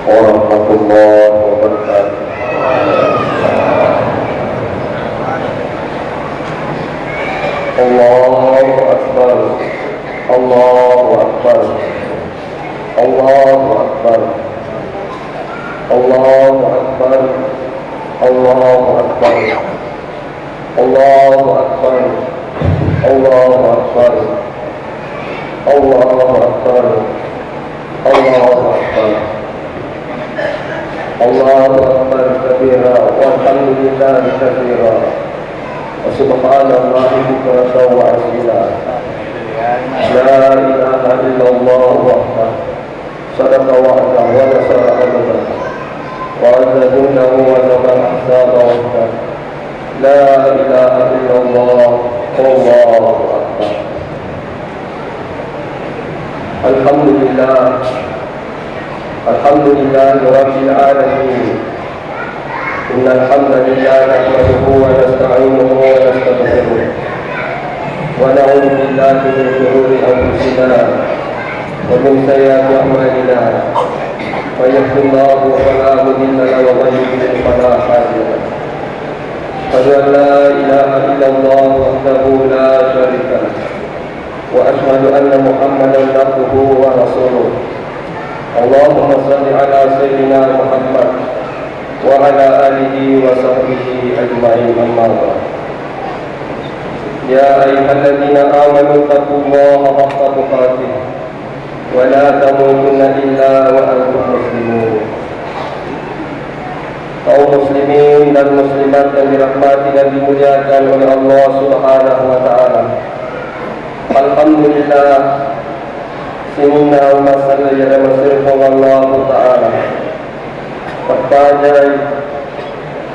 warahmatullahi wabarakatuh. Allahu Akbar, Allahu Akbar, Allahu Akbar, Allahu Akbar, Allahu Akbar, Allahu Akbar, Allahu Akbar, Allahu Akbar, Allahu Akbar, Allahu Akbar kabira, walhamdulillahi katsira, wa subhanallahi bukratan wa asila. La ilaha illallah wahdahu sadaqa wa'dahu wa nasara abdahu wa azza jundahu wa jabal ahzaba wahdahu. La ilaha illallah wallahu akbar. Alhamdulillah, alhamdulillahi rabbil alamin. Innal hamdalillah nahmaduhu wa nasta'inuhu wa nastaghfiruh wa na'udzu billahi min shururi anfusina wa min sayyiati a'malina. May yahdihillahu fala mudilla lahu wa may yudlil fala hadiya lahu. Asyhadu an la ilaha illallah wahdahu la syarika lahu wa asyhadu anna Muhammadan abduhu wa rasuluh. Allahumma shalli ala sayyidina Muhammad wa ala alihi wa sahbihi ajma'in, amma ba'd. Ya ayyuhalladzina amanu taqullaha haqqa tuqatih wa la tamutunna illa wa antum muslimun. Kaum muslimin dan muslimat yang dirahmati dan dimuliakan oleh Allah Subhanahu wa taala. Alhamdulillah, sinna wa masalla ya masirfu Allah taala. Pertajai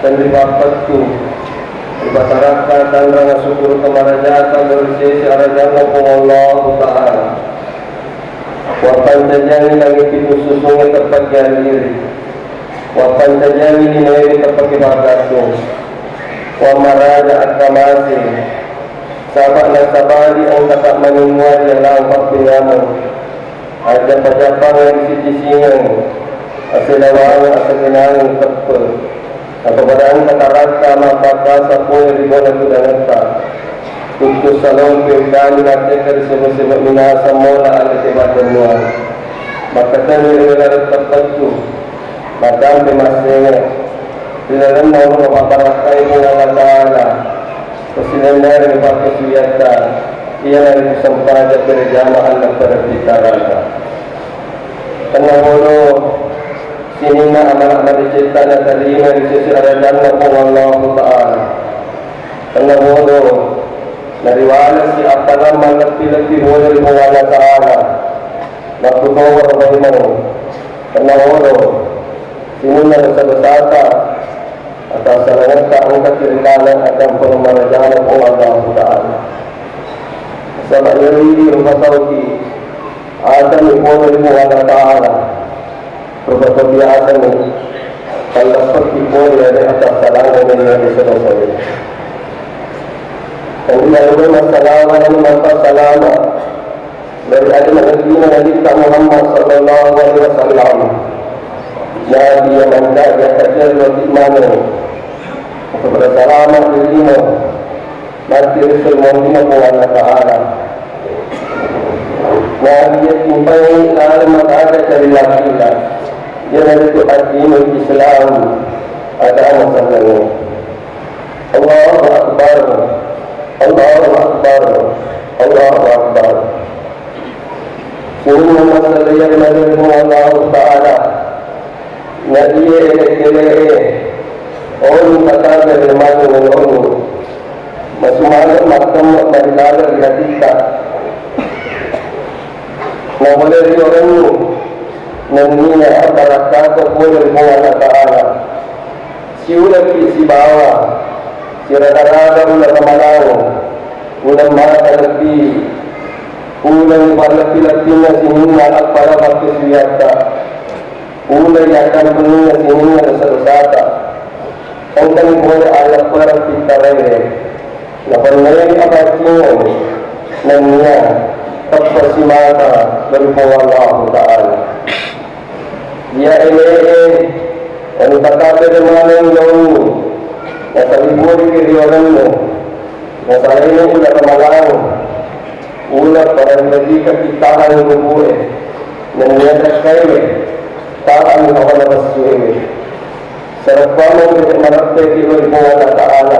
dan dipapatku masyarakat dan rasa syukur kemarajatan bersisi arajan Allah taala. Wa panjang langit itu susungnya terpagian diri. Wa panjang ini terpagi bagasnya. Wa maraja akamasi. Sahabat dan sabari ang tak menungguan yang lampak pingaman. Ada pajapang yang sisi-singan. Asilawang asakinang tepe. Atau badan katarata mapaka sapoy ribuan itu dan tak. Tutus salon pirkani natin dari sebab-sebab minasa mola ala tibatan nuan. Maka tani ribuan tepat tu. Madam bimasnya. Dilalam mau mapaparakai pun Allah Ta'ala. Kesinandar dipakai suyata. Ia dari kesempatan berjamaah dan berbicara. Karena bodoh sinina amal-amal dicipta dan terima di sisi aradan Allah Ta'ala. Karena bodoh dari wala si apalah malaki-laki bodoh dari Allah Ta'ala. Makubawa bagaimana. Karena bodoh sinina besar-besar atas salangan angkat kirikalan akan pengemarajan Allah Ta'ala. Sama yari rumah tauki akan ipono ilmu Allah Ta'ala. Beberapa biasa ni kalau seperti ipono dari atas salangan yang disebut-sebut. Kemudian ada masalah dan masalah dari adil Nabi Muhammad sallallahu alaihi wasallam. Nabi yang anda yang terjadi di mana? Kepada selamat dirimu. Mati Rasul Muhammad Allah Ta'ala. Nabi yang timpai alamat ada dari laki-laki. Dia ada itu agama Islam. Ada masalahnya. Allahu Akbar, Allahu Akbar, Allahu Akbar. Semua masalah yang menerima Allah Ta'ala. Nabi elek-elek orang kata dari mana orang masuk malam makan dari ladar di hati kita. Nah boleh dari orang itu nantinya apalagi boleh Allah Ta'ala. Si ulah si bawah, si rada-rada ulah kemalang, ulah mata lebih, ulah laki-lakinya si minyak pada waktu siata. Ulay akan punya sini ada satu-satu. Engkau boleh alat perang kita lagi. Lepas ini apa cuma nanya terpersimata dari Allah Ta'ala. Dia ini yang takabir manang jauh, yang salibur kiriwanan mo, yang salini ulat malang, ulat pada bagi kekitahan lubuh, yang niatas kayu, taan hawa nabas suwe. Sarapamo kita marapte kilo ibu Allah Taala,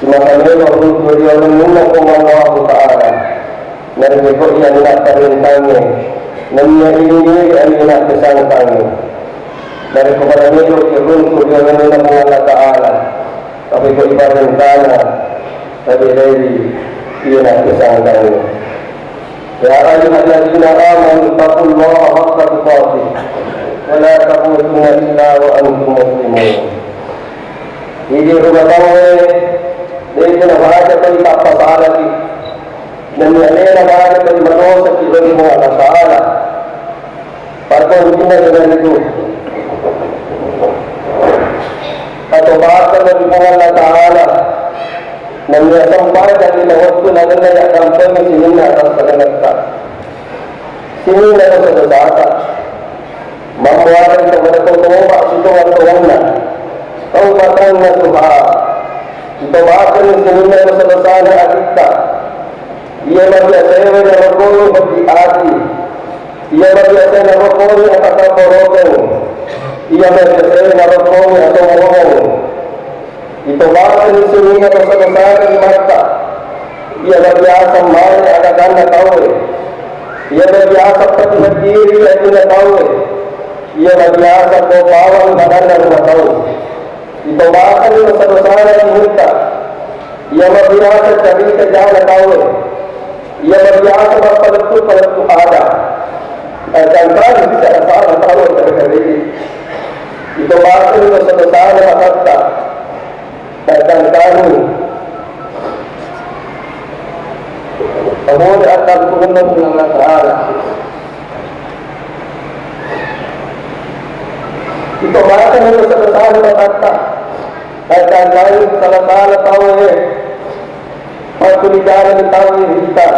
simakanelo hulu kiriwanan muna kung Allah Taala, narigiko iyan natarin kami. Namanya ini adalah kesan kami. Dari kepada itu kirun tujuan Allah Taala. Tapi ibadah tanah, tapi dari ialah kesan kami. Ya ayyuhalladzina amanu taqullaha haqqa tuqatih wa la tamutunna illa wa antum muslimun. Ini rumah tangga ini bahasa kita pasal lagi. Dan yang bahasa kita manusia kita Allah Taala. Pada hubungan dengan itu, atau bahasa dari Allah Taala, namanya sampai dari waktu nanti yang sampai sini atas segala sini ada sesuatu. Membuat kepada ketua situasi tuannya, kau bertanya Tuhan, itu bahasa ini sini ada sesuatu kita. Ia berbiasa dengan berguru berdiati. Ia berbiasa dengan berguru atau berguru. Ia berbiasa dengan berguru atau berguru. Itu bahasa di sini atau sesuatu di mata. Ia berbiasa main ada ganda tahu. Ia berbiasa seperti berdiri dan tidak tahu. Ia berbiasa berbawan badan dan tidak tahu. Itu bahasa di sesuatu di mata. Ia berbiasa jadi kejalan tahu. Ia berbiasa berpeletu ada. Dan tadi tidak salah tahu dari ini. Itu bahasa itu sebesar kata. Dan tadi kemudian akan turun dengan Allah. Itu bahasa itu sebesar kata. Dan tadi salah tahu Waktu jalan tahu kita,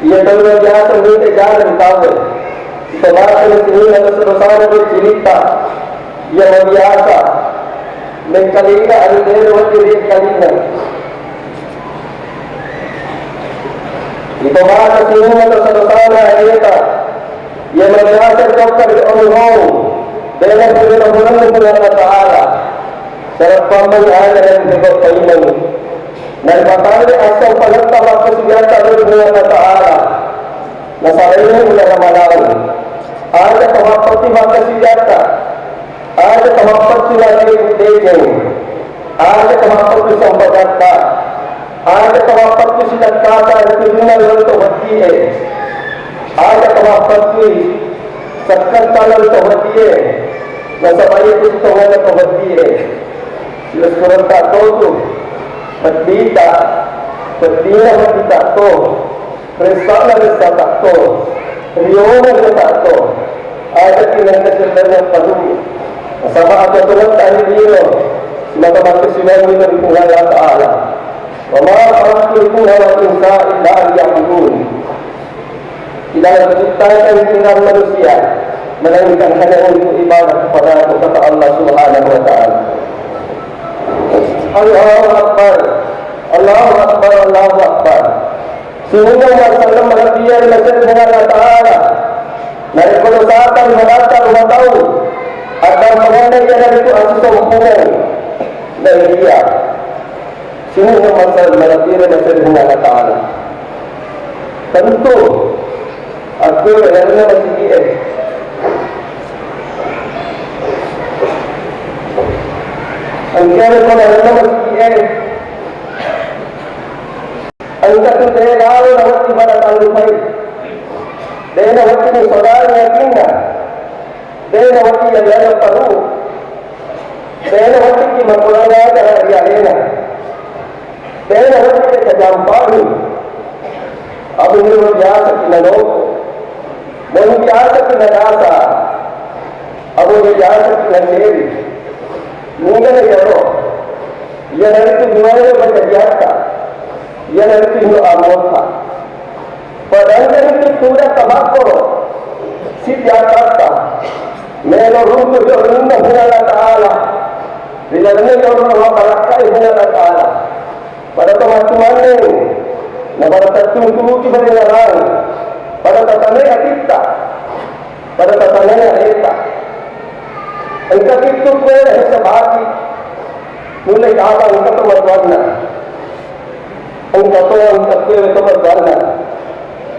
ia kalau biasa kita jalan tahu. Sebab ini ada sebesar cerita, ia biasa. Mengkalina ada waktu dia kalina. Itu bahasa sini ada sebesar cerita, ia biasa dokter di orang dengan bulan Allah Taala. Serap paman ada yang berbuat kaiman. Dan bakal asal palagta makasiyata dari Allah Taala. Nasarain ulah ramalan. Ada kemampuan makasiyata. Ada kemampuan lagi degen. Ada kemampuan sampagata. Ada kemampuan silat kata itu dunia untuk hati. Ada kemampuan sakkan talal untuk hati. Nasabay itu tungan untuk hati. Jelas kurang tak tahu. Berbeda kita tu, bersama kita tu, riuman kita tu. Ada kinan kecerdasan padu, sama ada tuan tadi dia, semata mata sinar itu di Allah Taala. Wama khalaqtu wal insa illa liya'budun. Tidak diciptakan tinggal manusia, melainkan hanya untuk ibadah kepada Allah Subhanahu Wa Taala. Allahu Akbar, Allahu Akbar, Allahu Akbar. Sehingga Rasulullah melebihkan masjid dengan Allah Taala. Dari kedosaan merata rumah tahu akan mengenai jalan itu asal hubungan dari dia. Sehingga Rasulullah melebihkan masjid dengan Allah Taala. Tentu aku yang masih dia. Angkara pada nama sikit. Angkara tu saya lalu lawat ibadat al-Lupai. Dia lawat ini saudara yakinnya. Dia lawat yang ada paru. Dia lawat ini makulana ada rialena. Dia lawat ini kejamparu. Abu ini biasa kinalo. Dan biasa kinadasa. Abu ini biasa kinasiri. Mungkin ada ia dari itu dimana berjaya, ia dari itu amorta. Padahal dari itu sudah tabakor, si Jakarta, Meron runtuh yung Allah Ta'ala. Bila rin yung Allah Barakai Allah Ta'ala. Pada teman-teman na pada tertunggu kita dengan pada tatannya kita, pada tatannya kita. Engkau itu boleh sebagi mulai awal engkau teman-teman. Engkau teman-teman.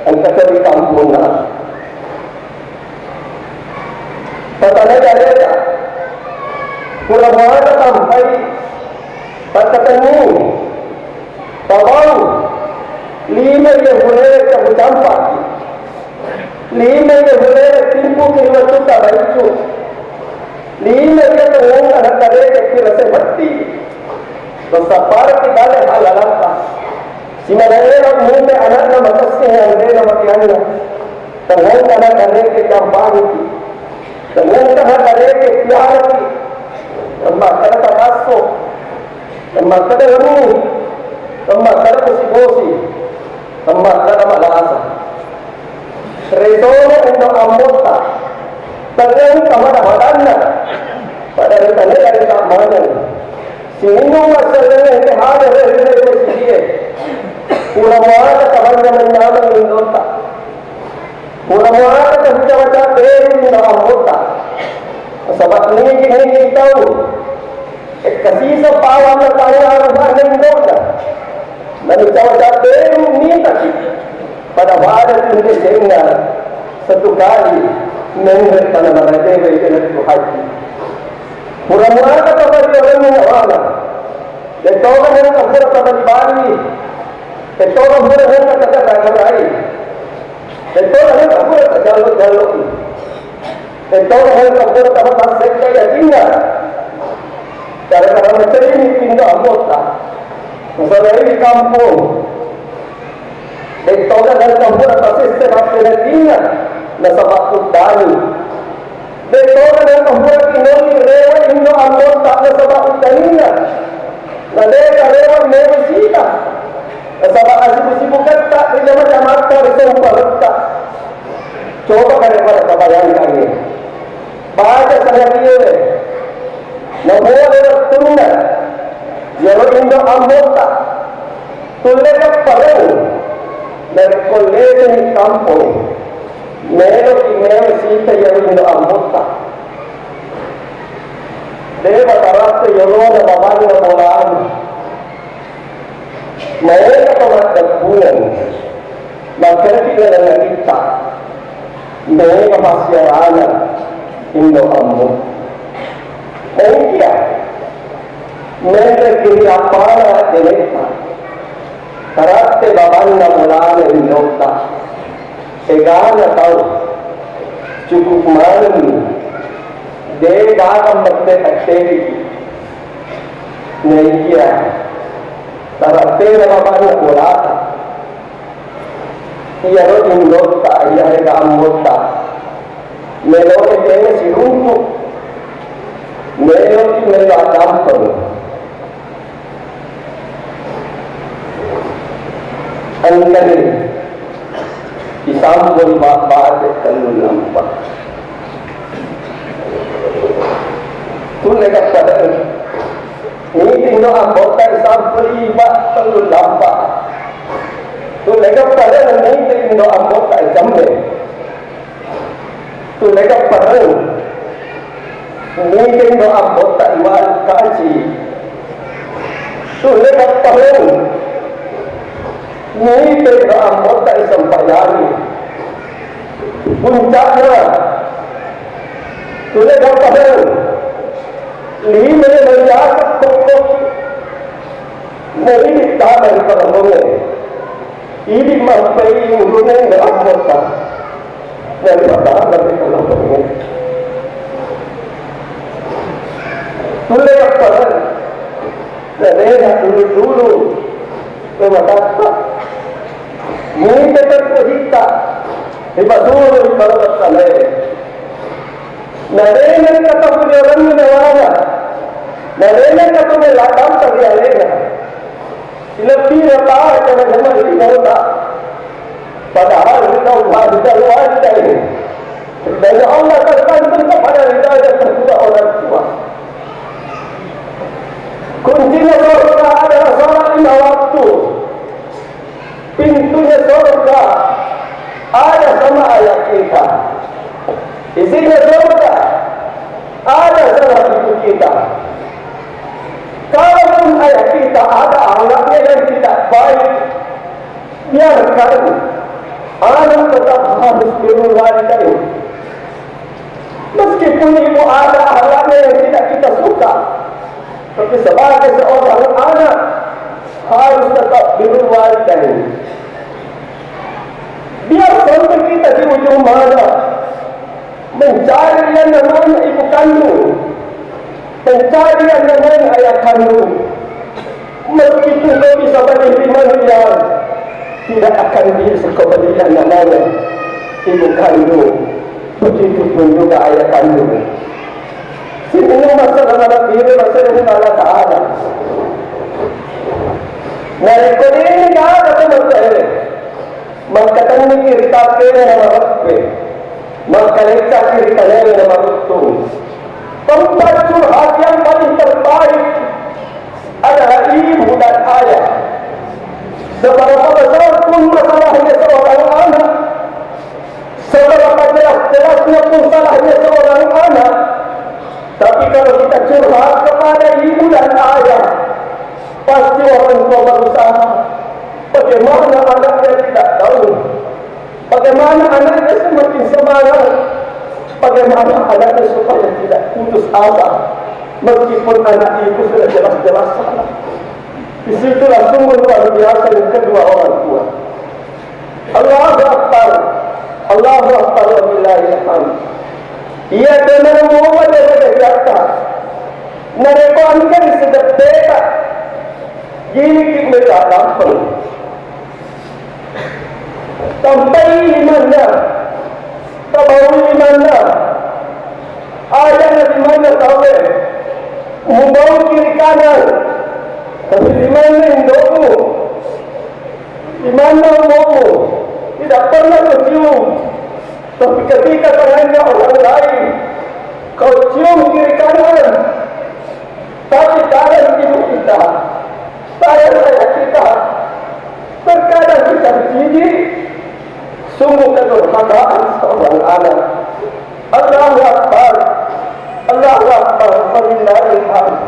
Engkau dari kampung. Tatannya kita. Kurang ada sampai pada ketemu. Tabang 5 yang boleh kita bercampur. 5 yang boleh timpu kita tukar baju. 5 yang terungkap anak dari kita rasa mati. Bersapar kita le halalata. Si mana orang mungkin anak nama kasih yang dia nama tiada. Terungkap anak dari kita bangki. Terungkap anak dari kita tiada. Tempat kita terasuk. Tempat kita ini. Tempat kada bosi-bosi, tempat kada malasa. Resono untuk amota, terang sama dahatanna, pada retane dari keamanan. Sehingga masalahnya yang ada dari posisi Puramada kawan menyaman indota, Puramada macam-macam dari amota. Sebab ini tahu, kasih sepawan bertanya orang indota. Dan ucapan baru ni tadi pada wadah ini sehingga satu kali mengenai tanah raja itu haji. Mula-mula kata bagi orang yang awal, orang yang kabur kata bali, orang yang kata kagai, orang yang kabur kata jalur, orang yang kabur kata tasik kaya tinggal. Cara macam ini pindah anggota. Misalnya di kampung, orang yang kampung atas sistem apelatinya, nasabak utani. Orang yang kampung ini rewa Indo anggota nasabak utaninya. Mereka rewa mewisita, nasabak asib-asib kata, tidak macam apa resumpah letak. Coba daripada kebayangkan ini. Baca saya dia, namun ada tunda. Yang Indo anggota tulis perang dari kolej di kampung melo email sita yang Indo anggota deva tarafta yang ada babani na bolaan mereka pematagpunan magkakita ng kita mereka pasyaranan Indo anggota mereka mereka kiri apa deleta, karate babanna mulanya indota, segala tahu cukup malam, dia dalam bertek aktiviti, negia, karate babanna mulanya, ia ro indota, ia rega amota, melode dia si runtuh, melode melo adampun. Angkali disambung bapak kalau nampak. Tu lekat pada ini tinggal anggota disambung bapak kalau nampak. Tu lekat pada ini tinggal anggota jambe. Tu lekat pada ini tinggal anggota iwan kaji. Tu lekat pada ini tidak anggota isang bayani. Puncaknya, sudah dapat 5 menjaga pokok. Ini tak dari kerana ini mampai ulunya anggota daripada dari kerana sudah dapat. Saya dulu berkata. Ini tetap kita, ibadur kalau tersalai. Nada kata punya orang menawana, nada kata melakam terjadi. Lebih lepas kalau zaman ini kita, padahal kita luar ini. Dan Allah terkandung kepada Isinya surga adalah sholat 5 waktu. Pintunya surga ada sama ayat kita. Isinya surga ada sama ibu kita. Kalaupun ayat kita ada anaknya yang tidak baik, biarkan anak tetap harus birrul walidain. Meskipun ibu ada anaknya yang tidak kita suka, tapi sebagai seorang anak harus tetap birrul walidain. Biar sampai kita di ujung mana mencari yang namanya ibu kandung, mencari yang namanya ayah kandung, meskipun dia bisa beli 5 miliar, tidak akan bisa kembali yang namanya ibu kandung. Begitu pun juga ayah kandung. Sini masalah anak diri, masalah Allah Ta'ala. Nah, ikut ini tidak ada teman-teman. Maka kami kita kena nama Rabbi, maka kita kena nama Rabbi. Tempat curhat yang paling terbaik adalah ibu dan ayah. Seberapa besar pun masalahnya seorang anak, seberapa jelas-jelasnya pun salahnya seorang anak, tapi kalau kita curhat kepada ibu dan ayah, pasti orang tua berusaha. Bagaimana anaknya tidak tahu, bagaimana anaknya semakin semangat, bagaimana anaknya supaya tidak putus asa, meskipun anak itu sudah jelas-jelas salah. Disitulah sungguh luar biasa yang kedua orang tua. Allahu Akbar, Allahu Akbar wa billahil hamd. Ia benar membuat dari atas. Mereka angkat sedap beta. Gini kita dapat. Sampai di mana? Tahu di mana? Ayah di mana tahu? Membawa kiri kanan. Tapi di mana indokmu? Di mana umurmu? Tidak pernah bercium. Tapi ketika tangannya orang lain, kau cium kiri kanan. Tapi tangan ibu kita, tangan ayah kita, terkadang kita jijik. Sungguh kedurhakaan seorang anak. Allahu Akbar, Allahu Akbar, walillahil hamd.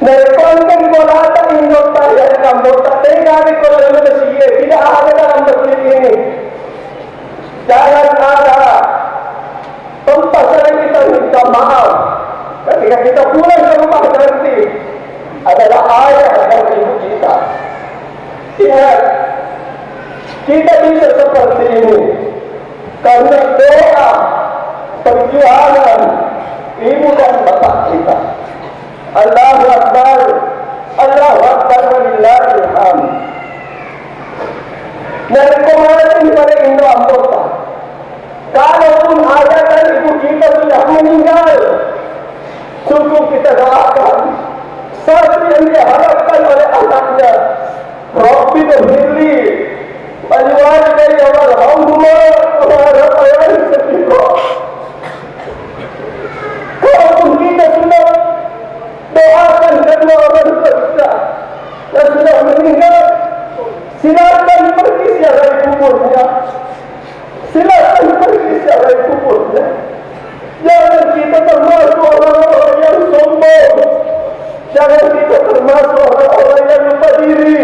Mereka angkat bola tak indok saya dalam botak tengah di kolam manusia tidak ada dalam masjid ini. Jangan ada tempat yang kita minta maaf ketika kita pulang ke rumah nanti adalah ayah dan ibu kita. Ingat, kita bisa seperti ini karena doa perjuangan ibu dan bapak kita. Allahu Akbar, Allahu Akbar walillahil hamd. Rekomendasi pada Indo anggota, kalaupun ayah dan ibu kita sudah meninggal, cukup kita doakan. Satu yang diharapkan oleh anaknya, Rabbi Tuhirli waliwalidayya warhamhuma kama rabbayani shaghira. Kalaupun kita sudah doakan kedua orang tua kita yang sudah meninggal, silakan pergi ziarah kuburnya. Silakan pergi ziarah kuburnya. Jangan kita termasuk orang-orang yang sombong. Jangan kita termasuk orang-orang yang lupa diri.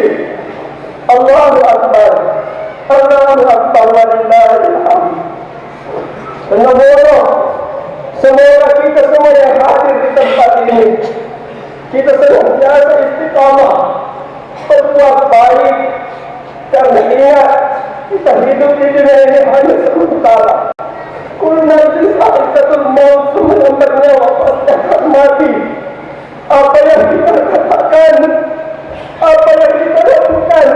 Allahu Akbar, Allahu Akbar walillahil hamd. Semoga kita semua yang hadir di tempat ini, kita senantiasa istiqamah, berbuat baik, karena ingat kita hidup di dunia ini hanya sementara. Kullu nafsin dha'iqatul maut, semua yang bernyawa pasti akan mati. Apa yang kita katakan, apa yang kita lakukan,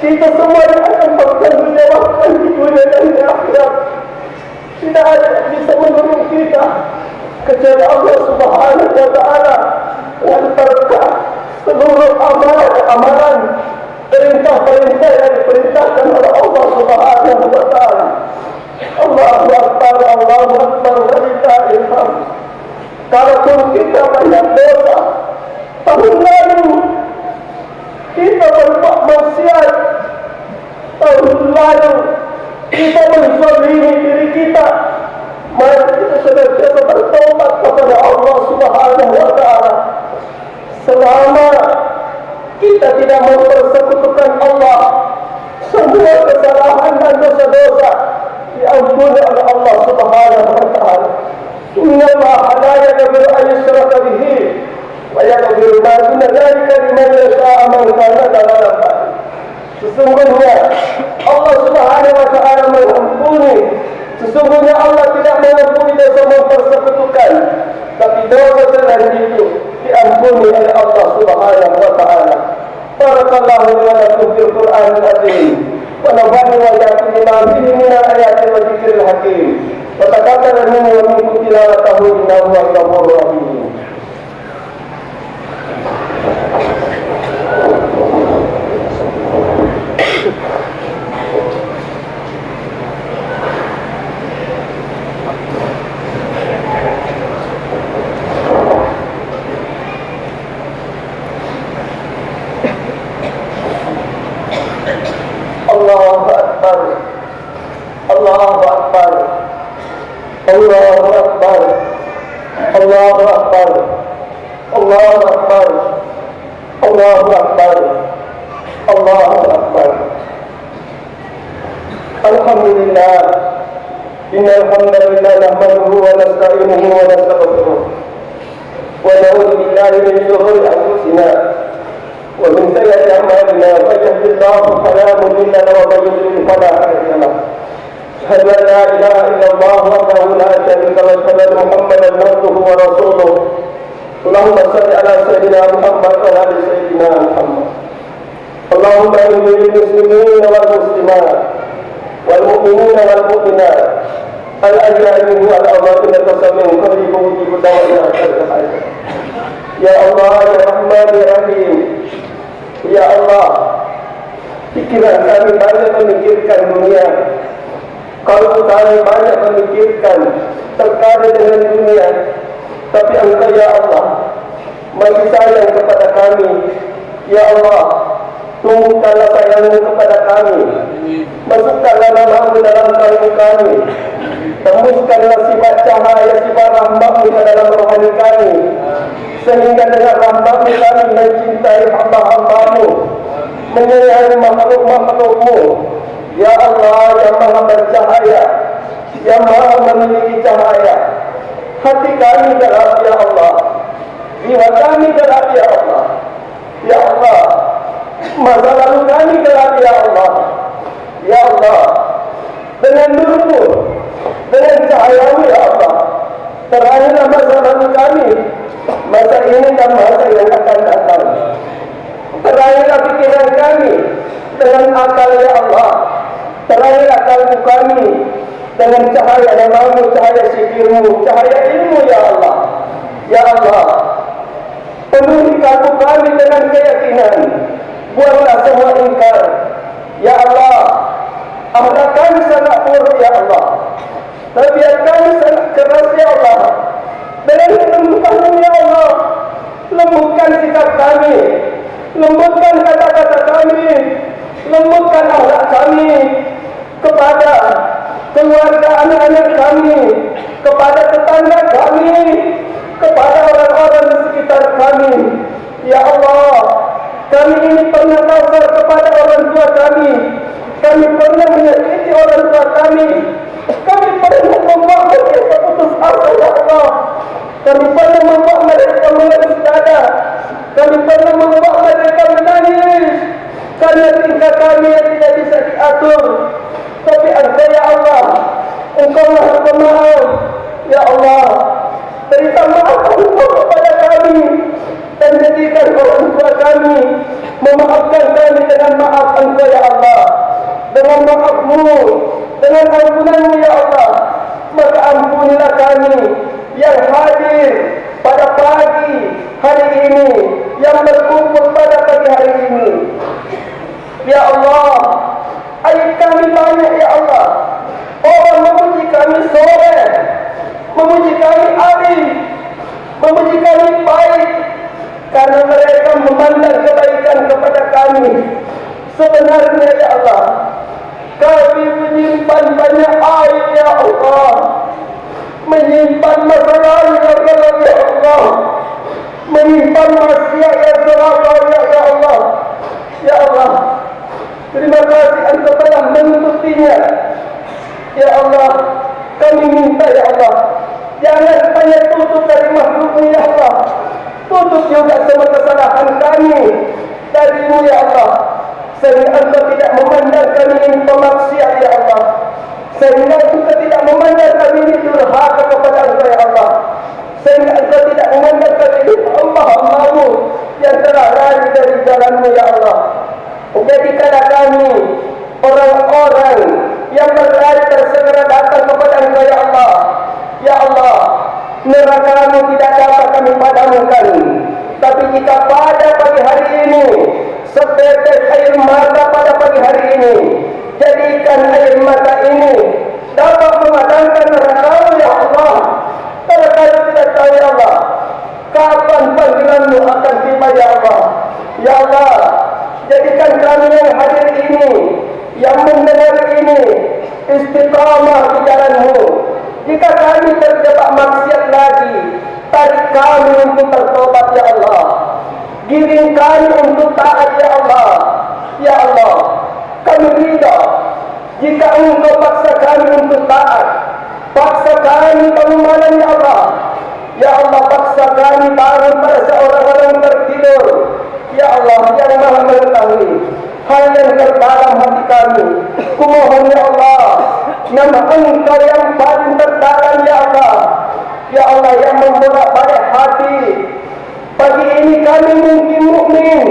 kita semua akan bertanggungjawabkan di dunia dan di akhirat. Tidak ada yang bisa menolong kita kecuali Allah Subhanahu wa Ta'ala yang berkah seluruh amalan perintah-perintah yang diperintahkan oleh Allah Subhanahu wa Ta'ala. Allahu Akbar, Allahu Akbar, walillahil hamd. Kalaupun kita banyak dosa, tahunlah bertaubat kepada Allah Subhanahu wa Ta'ala. Selama kita tidak mempersekutukan Allah, semua kesalahan dan dosa-dosa diampuni oleh Allah Subhanahu wa Ta'ala. Inna Allah la yaghfiru an yushraka bihi wa yaghfiru ma duna dzalika liman yasha'u man kana tawwaba. Sesungguhnya Allah Subhanahu wa Ta'ala mengampuni. Sesungguhnya Allah tidak mengampuni dosa mempersekutukan, tapi dosa selain itu diampuni oleh Allah Subhanahu wa Ta'ala. Barakallahu wa lakum fil Qur'anil azim. Wa nafa'ani wa iyyakum bima fihi min al-ayati wa dzikril hakim. Wa taqabbal minni wa minkum tilawatahu innahu huwal ghafurur rahim. Allahu Akbar, Allahu Akbar, Allahu Akbar, Allahu Akbar, Allahu Akbar, Allahu Akbar, Allahu Akbar. Alhamdulillah, innal hamdalillah nahmaduhu wa nasta'inuhu wa nastaghfiruh wa na'udzu billahi min shururi anfusina ومن سيئات أعمالنا من يهد الله فلا مضل له ومن يضلل فلا هادي له. أشهد أن لا إله إلا الله وحده لا شريك له وأشهد أن محمدا عبده ورسوله. اللهم صل على سيدنا محمد وعلى آل سيدنا محمد. اللهم إن للمسلمين والمسلمات والمؤمنين والمؤمنات الأحياء منهم والأموات المسلمين قريب مجيب دعوة الحاجة. Ya Allah, Ya Rahman, Ya Rahim. Ya Allah, pikiran kami banyak memikirkan dunia, kalbu kami banyak memikirkan terkait dengan dunia, tapi Engkau ya Allah masih sayang kepada kami. Ya Allah, tumbuhkanlah sayangmu kepada kami, masukkanlah namamu dalam kalbu kami, tembuskanlah sifat cahaya sifat rahmatmu ke dalam rohani kami, sehingga dengan rahmatmu kami mencintai hamba-hambamu, menyayangi makhluk-makhlukmu. Ya Allah yang maha bercahaya, yang maha memiliki cahaya, hati kami gelap ya Allah, jiwa kami gelap ya Allah. Ya Allah, masa lalu kami gelap ya Allah. Ya Allah, dengan nurmu, dengan cahayamu ya Allah, teranglah masa lalu kami, masa ini dan masa yang akan datang. Teranglah pikiran kami dengan akal ya Allah. Teranglah kalbu kami dengan cahaya namamu, cahaya zikirmu, cahaya ilmu ya Allah. Ya Allah, penuhi kalbu kami dengan keyakinan, buatlah semua ingkar. Ya Allah, akhlak kami sangat buruk ya Allah, tabiat kami sangat keras ya Allah. Dengan kelembutanmu ya Allah, lembutkan sikap kami, lembutkan kata-kata kami, lembutkan akhlak kami kepada keluarga anak-anak kami, kepada tetangga kami, kepada orang-orang di sekitar kami. Ya Allah, kami ini pernah kasar kepada orang tua kami, kami pernah menyakiti orang tua kami, kami pernah membuat mereka putus asa ya Allah, kami pernah membuat mereka menangis dada, kami pernah membuat mereka menangis karena tingkah kami yang tidak bisa diatur. Tapi Engkau ya Allah, Engkau Maha Pemaaf. Ya Allah, berikan maaf Engkau kepada kami dan jadikan orang tua kami memaafkan kami dengan maaf Engkau ya Allah. Dengan maafmu, dengan ampunanmu ya Allah, maka ampunilah kami yang hadir pada pagi hari ini, yang berkumpul pada pagi hari ini. Ya Allah, aib kami banyak ya Allah. Orang memuji kami soleh, memuji kami alim, memuji kami baik, karena mereka memandang kebaikan kepada kami. Sebenarnya ya Allah, kami menyimpan banyak aib ya Allah, menyimpan masa lalu yang Allah menyimpan maksiat yang terlalu banyak ya Allah. Ya Allah, terima kasih Engkau telah menutupinya. Ya Allah, kami minta ya Allah, jangan hanya tutup dari makhluk-Mu ya Allah, tutup juga semua kesalahan kami darimu ya Allah, sehingga Engkau tidak memandang kami ini pemaksiat ya Allah, sehingga Engkau tidak memandang kami ini durhaka kepada Engkau ya Allah, sehingga Engkau tidak memandang kami ini hamba-hamba-Mu yang telah lari dari jalan-Mu ya Allah. Jadikanlah kami orang-orang yang berlari tersegera datang kepada Engkau ya Allah. Ya Allah, neraka-Mu tidak dapat kami padamkan, tapi jika pada pagi hari ini setetes air mata pada pagi hari ini, jadikan air mata ini dapat memadamkan neraka-Mu ya Allah. Kalau kami tidak tahu ya Allah, kapan panggilan-Mu akan tiba ya Allah. Ya Allah, jadikan kami yang hadir ini, yang mendengar ini, istiqamah di jalan-Mu. Jika kami terjebak maksiat lagi, tarik kami untuk bertobat ya Allah, giring kami untuk taat ya Allah. Ya Allah, kami ridha jika Engkau paksa kami untuk taat, paksa kami bangun malam ya Allah. Ya Allah, paksa kami bangun pada seorang-orang tertidur. Ya Allah yang Maha mengetahui hal yang terdalam hati kami. Kumohon ya Allah, nama Engkau yang paling terdalam ya Allah. Ya Allah yang membolak-balik hati. Pagi ini kami mungkin mukmin,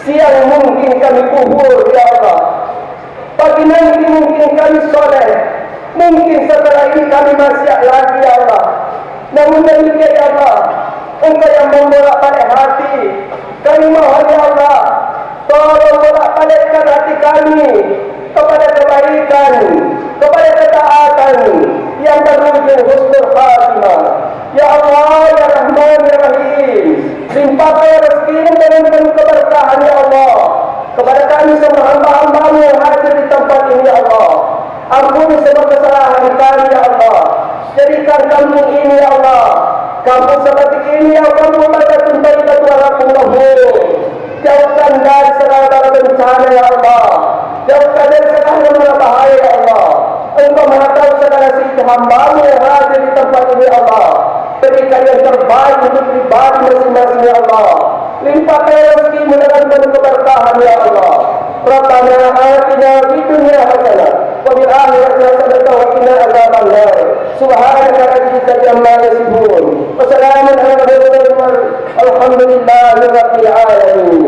siang mungkin kami kufur ya Allah. Pagi nanti mungkin kami soleh, mungkin setelah ini kami maksiat lagi ya Allah. Namun demikian ya Allah, Engkau yang membolak-balik hati. Kami mohon ya Allah, tolong bolak-balikkan hati kami kepada kebaikan, kepada ketaatan yang berujung husnul khatimah. Ya Allah, ya Rahman, ya Rahim, limpahkan rezeki dengan penuh keberkahan ya Allah kepada kami semua hamba-hamba-Mu yang hadir di tempat ini ya Allah. Ampuni semua kesalahan kami ya Allah. Jadikan kampung ini ya Allah, kampung seperti ini ya Allah, membacakan baiklah warahmatullahi. Jauhkan dari segala bencana ya Allah, jauhkan dari segala bahaya ya Allah. Engkau Maha tahu segala sisi hamba-Mu yang hadir di tempat ini ya Allah. Berikan yang terbaik untuk pribadi masing-masing ya Allah. Limpahkan rezeki-Mu dengan penuh keberkahan ya Allah. Rabbana atina fid dunya hasanah wa fil akhirati hasanah wa qina adzabannar. Subhanaka rabbil amma yasifun. Wa salamun ala al mursalin. Alhamdulillahi rabbil alamin.